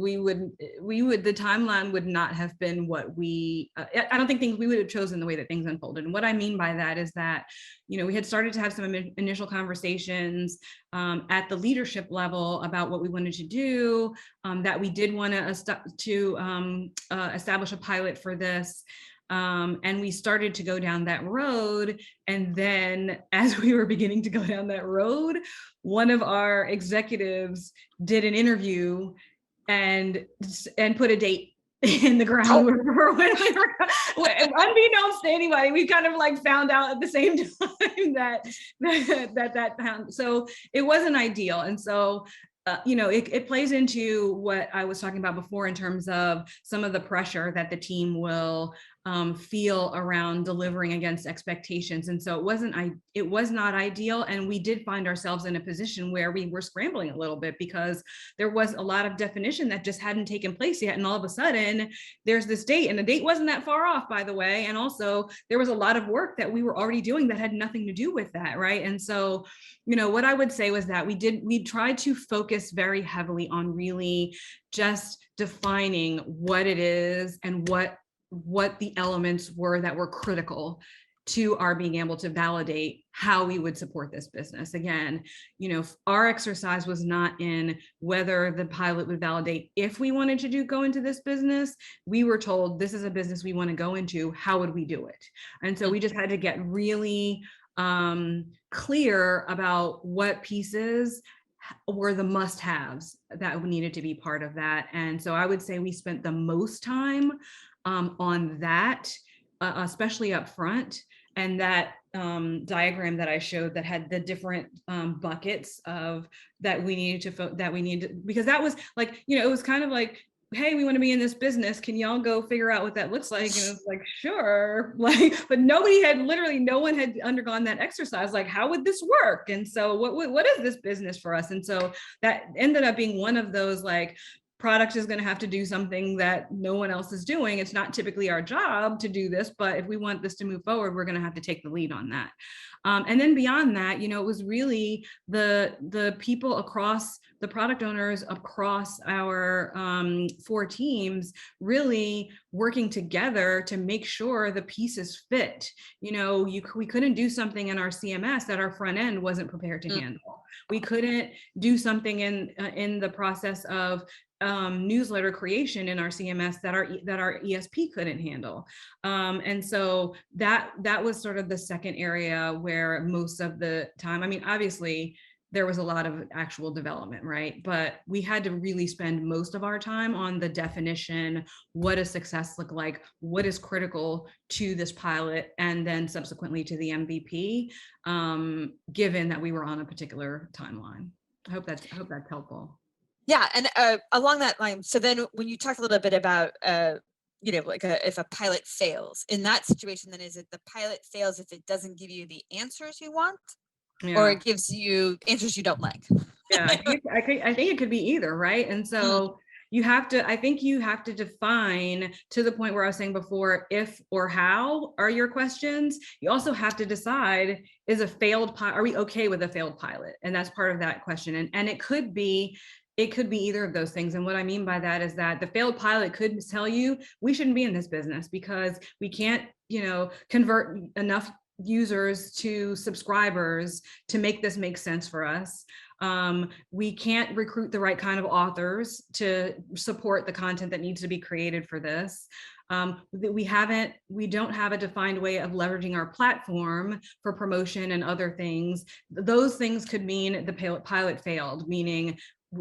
timeline would not have been what I don't think we would have chosen the way that things unfolded. And what I mean by that is that, we had started to have some initial conversations at the leadership level about what we wanted to do, that we did want to establish a pilot for this. And we started to go down that road. And then as we were beginning to go down that road, one of our executives did an interview and put a date in the ground unbeknownst to anybody. We kind of like found out at the same time that so it wasn't ideal. And so it plays into what I was talking about before in terms of some of the pressure that the team will feel around delivering against expectations. And so it was not ideal. And we did find ourselves in a position where we were scrambling a little bit because there was a lot of definition that just hadn't taken place yet. And all of a sudden there's this date, and the date wasn't that far off, by the way. And also there was a lot of work that we were already doing that had nothing to do with that, right? And so, what I would say was that we tried to focus very heavily on really just defining what it is and what the elements were that were critical to our being able to validate how we would support this business. Again, our exercise was not in whether the pilot would validate if we wanted to go into this business. We were told, this is a business we want to go into. How would we do it? And so we just had to get really clear about what pieces were the must-haves that needed to be part of that. And so I would say we spent the most time on that, especially up front. And that diagram that I showed that had the different buckets of that we needed to, because that was like, it was kind of like, hey, we want to be in this business. Can y'all go figure out what that looks like? And it was like, sure. But no one had undergone that exercise. Like, how would this work? And so what is this business for us? And so that ended up being one of those, like, product is going to have to do something that no one else is doing. It's not typically our job to do this, but if we want this to move forward, we're going to have to take the lead on that. And then beyond that, it was really the people across, the product owners across our 4 teams really working together to make sure the pieces fit. We couldn't do something in our CMS that our front end wasn't prepared to handle. We couldn't do something in the process of newsletter creation in our CMS that our ESP couldn't handle. And so that was sort of the second area where most of the time, obviously there was a lot of actual development, right? But we had to really spend most of our time on the definition, what does success look like? What is critical to this pilot? And then subsequently to the MVP, given that we were on a particular timeline. I hope that's helpful. Yeah, and along that line, so then when you talked a little bit about, if a pilot fails, in that situation, then is it the pilot fails if it doesn't give you the answers you want, or it gives you answers you don't like? Yeah, I think it could be either, right? And so I think you have to define, to the point where I was saying before, if or how are your questions. You also have to decide, are we okay with a failed pilot? And that's part of that question. And it could be either of those things. And what I mean by that is that the failed pilot could tell you, we shouldn't be in this business because we can't, convert enough users to subscribers to make this make sense for us. We can't recruit the right kind of authors to support the content that needs to be created for this. We don't have a defined way of leveraging our platform for promotion and other things. Those things could mean the pilot failed, meaning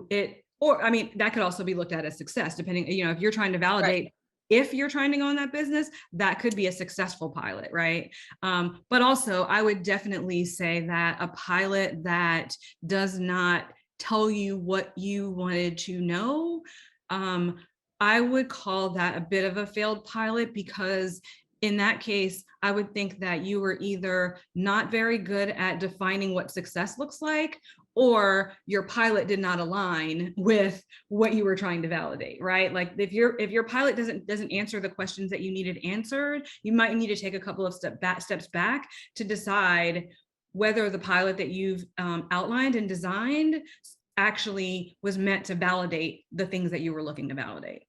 that could also be looked at as success, depending, if you're trying to validate, right. If you're trying to go on that business, that could be a successful pilot, right? But also, I would definitely say that a pilot that does not tell you what you wanted to know, I would call that a bit of a failed pilot, because in that case, I would think that you were either not very good at defining what success looks like, or your pilot did not align with what you were trying to validate, right? Like if your pilot doesn't answer the questions that you needed answered, you might need to take a couple of steps back to decide whether the pilot that you've outlined and designed actually was meant to validate the things that you were looking to validate.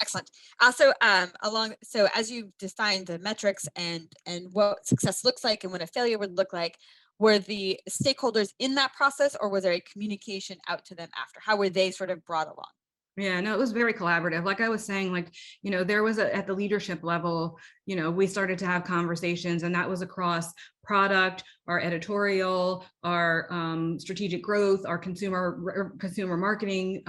Excellent. Also, so as you defined the metrics and what success looks like and what a failure would look like, were the stakeholders in that process, or was there a communication out to them after? How were they sort of brought along? Yeah, no, it was very collaborative. Like I was saying, there was at the leadership level, we started to have conversations, and that was across product, our editorial, our strategic growth, our consumer marketing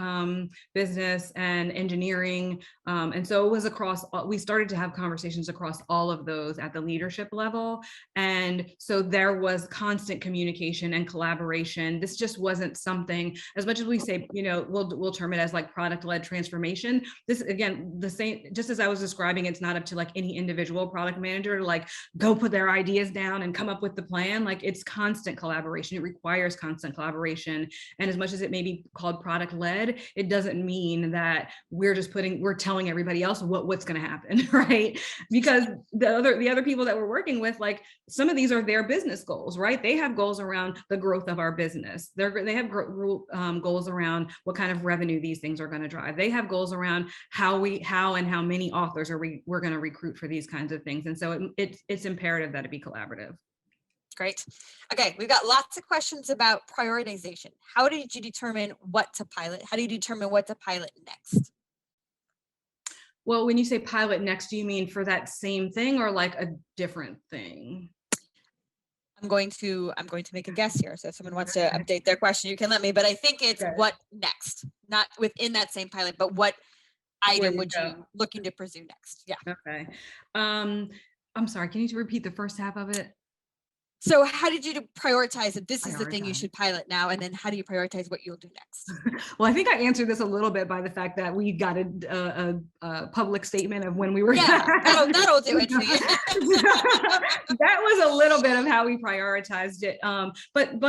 business, and engineering. And so it was across, we started to have conversations across all of those at the leadership level. And so there was constant communication and collaboration. This just wasn't something, as much as we say, we'll term it as like product-led transformation. This, again, the same, just as I was describing, it's not up to like any individual product manager to like go put their ideas down and come up with the plan. Like, it's constant collaboration. It requires constant collaboration. And as much as it may be called product led, it doesn't mean that we're telling everybody else what's going to happen, right? Because the other people that we're working with, like, some of these are their business goals, right? They have goals around the growth of our business. They have goals around what kind of revenue these things are going to drive. They have goals around how many authors we're going to recruit for these kinds of things. And so it's imperative that it be collaborative. Great. Okay, we've got lots of questions about prioritization. How did you determine what to pilot? How do you determine what to pilot next? Well, when you say pilot next, do you mean for that same thing or like a different thing? I'm going to make a guess here. So if someone wants to update their question, you can let me, but I think it's what next, not within that same pilot, but what item would you looking to pursue next? Yeah. Okay. I'm sorry, can you repeat the first half of it? So how did you prioritize that this is the thing you should pilot now? And then how do you prioritize what you'll do next? Well, I think I answered this a little bit by the fact that we got a public statement of when we were. Yeah, that'll do it for you. That was a little bit of how we prioritized it. But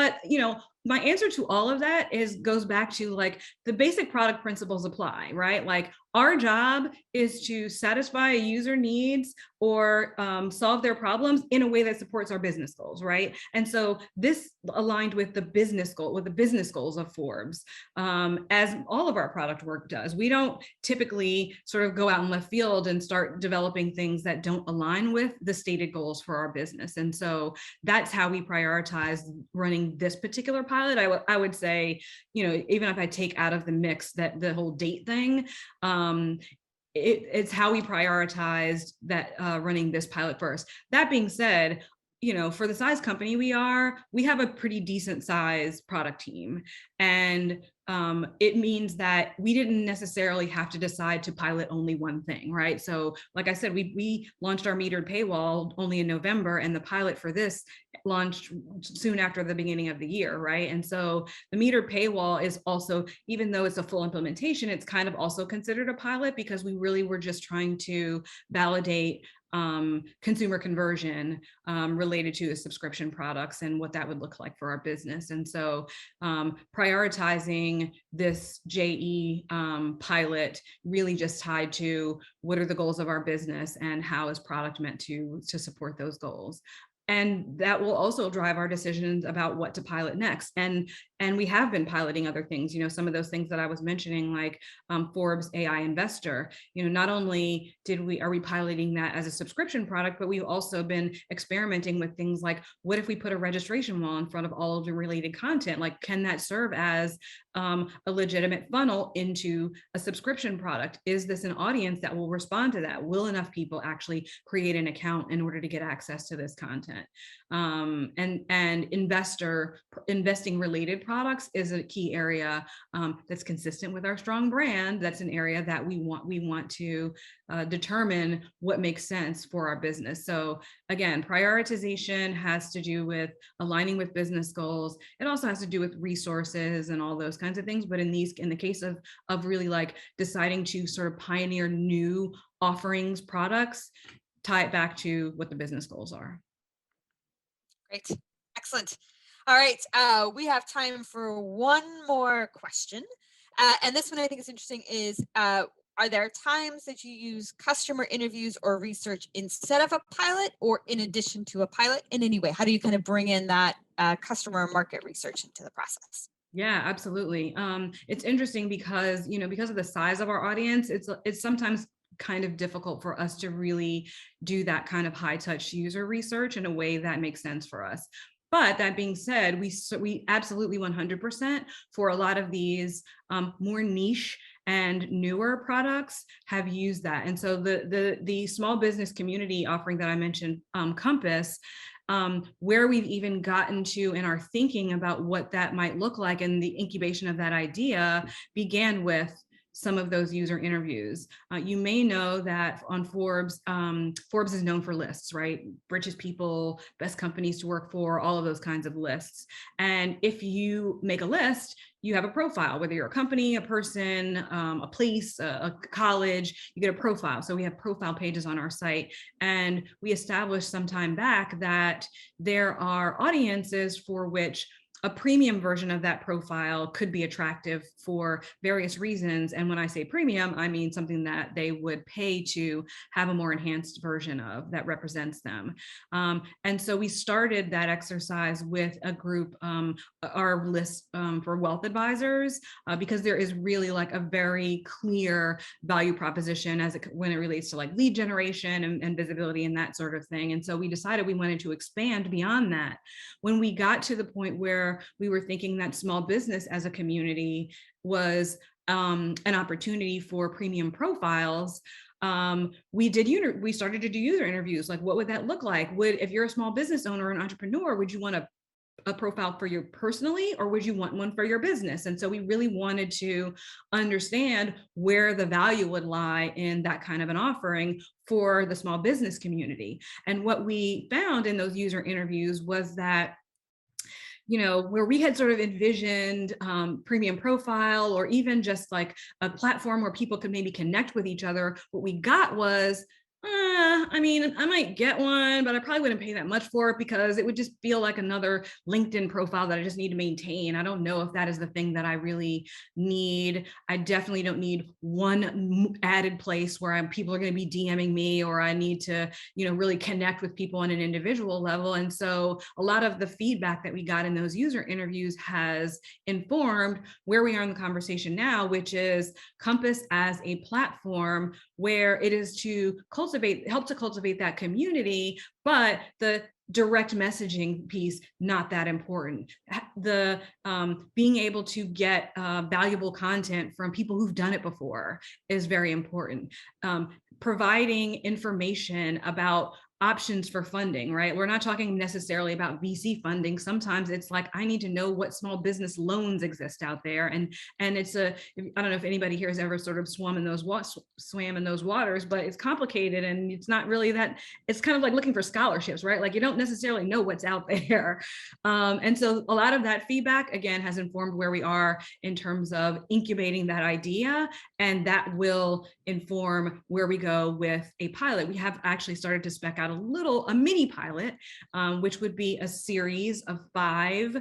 my answer to all of that goes back to like the basic product principles apply, right? Like, our job is to satisfy a user needs or solve their problems in a way that supports our business goals, right? And so this aligned with the business goals of Forbes, as all of our product work does. We don't typically sort of go out in left field and start developing things that don't align with the stated goals for our business. And so that's how we prioritize running this particular pilot. I would say, even if I take out of the mix that the whole date thing, it's how we prioritized that running this pilot first. That being said, for the size company we have a pretty decent size product team. And it means that we didn't necessarily have to decide to pilot only one thing, right? So like I said, we launched our metered paywall only in November, and the pilot for this launched soon after the beginning of the year, right? And so the metered paywall is also, even though it's a full implementation, it's kind of also considered a pilot because we really were just trying to validate consumer conversion related to the subscription products and what that would look like for our business. And so prioritizing this JE pilot really just tied to what are the goals of our business and how is product meant to support those goals. And that will also drive our decisions about what to pilot next. And we have been piloting other things, some of those things that I was mentioning, like Forbes AI Investor. Not only are we piloting that as a subscription product, but we've also been experimenting with things like, what if we put a registration wall in front of all of the related content? Like, can that serve as a legitimate funnel into a subscription product? Is this an audience that will respond to that? Will enough people actually create an account in order to get access to this content? And investing related products is a key area that's consistent with our strong brand. That's an area that we want to determine what makes sense for our business. So again, prioritization has to do with aligning with business goals. It also has to do with resources and all those kinds of things. But in the case of really like deciding to sort of pioneer new offerings, products, tie it back to what the business goals are. Great. Excellent. All right. We have time for one more question. And this one I think is interesting is, are there times that you use customer interviews or research instead of a pilot or in addition to a pilot in any way? How do you kind of bring in that customer market research into the process? Yeah, absolutely. It's interesting because, because of the size of our audience, it's sometimes kind of difficult for us to really do that kind of high touch user research in a way that makes sense for us. But that being said, we absolutely 100% for a lot of these more niche and newer products have used that. And so the small business community offering that I mentioned, Compass, where we've even gotten to in our thinking about what that might look like, and the incubation of that idea began with some of those user interviews. You may know that on Forbes, Forbes is known for lists, right? Richest people, best companies to work for, all of those kinds of lists. And if you make a list, you have a profile, whether you're a company, a person, a place, a college, you get a profile. So we have profile pages on our site. And we established some time back that there are audiences for which a premium version of that profile could be attractive for various reasons. And when I say premium, I mean something that they would pay to have a more enhanced version of that represents them. And so we started that exercise with a group, our list for wealth advisors, because there is really like a very clear value proposition when it relates to like lead generation and visibility and that sort of thing. And so we decided we wanted to expand beyond that. When we got to the point where we were thinking that small business as a community was an opportunity for premium profiles, we started to do user interviews. Like, what would that look like? If you're a small business owner or an entrepreneur, would you want a profile for you personally, or would you want one for your business? And so we really wanted to understand where the value would lie in that kind of an offering for the small business community. And what we found in those user interviews was that, where we had sort of envisioned premium profile, or even just like a platform where people could maybe connect with each other, what we got was, I might get one, but I probably wouldn't pay that much for it, because it would just feel like another LinkedIn profile that I just need to maintain. I don't know if that is the thing that I really need. I definitely don't need one added place where people are going to be DMing me, or I need to, really connect with people on an individual level. And so a lot of the feedback that we got in those user interviews has informed where we are in the conversation now, which is Compass as a platform where it is to help to cultivate that community, but the direct messaging piece, not that important. The being able to get valuable content from people who've done it before is very important. Providing information about options for funding, right? We're not talking necessarily about VC funding. Sometimes it's like, I need to know what small business loans exist out there. And it's I don't know if anybody here has ever sort of swam in those waters, but it's complicated, and it's not really that, it's kind of like looking for scholarships, right? Like, you don't necessarily know what's out there. And so a lot of that feedback, again, has informed where we are in terms of incubating that idea, and that will inform where we go with a pilot. We have actually started to spec out a mini pilot, which would be a series of 5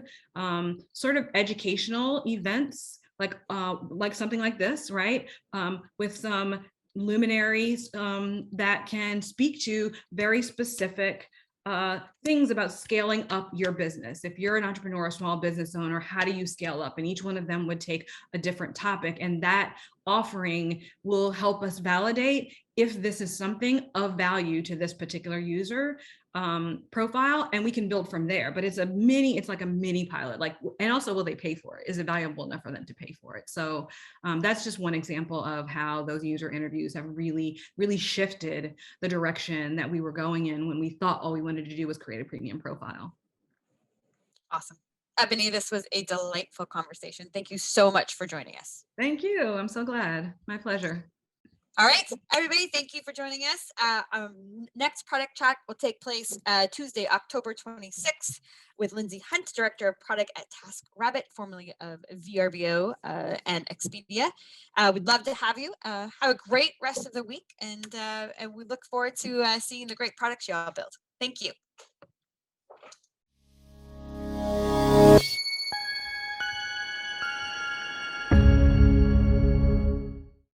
sort of educational events, like something like this, right? With some luminaries that can speak to very specific things about scaling up your business. If you're an entrepreneur, a small business owner, how do you scale up? And each one of them would take a different topic, and that offering will help us validate if this is something of value to this particular user profile, and we can build from there. But it's like a mini pilot, and also, will they pay for it? Is it valuable enough for them to pay for it? So that's just one example of how those user interviews have really, really shifted the direction that we were going in when we thought all we wanted to do was create a premium profile. Awesome. Ebony, this was a delightful conversation. Thank you so much for joining us. Thank you. I'm so glad. My pleasure. All right, everybody, thank you for joining us. Next product chat will take place Tuesday, October 26th with Lindsay Hunt, Director of Product at TaskRabbit, formerly of VRBO and Expedia. We'd love to have you. Have a great rest of the week, and we look forward to seeing the great products you all build. Thank you.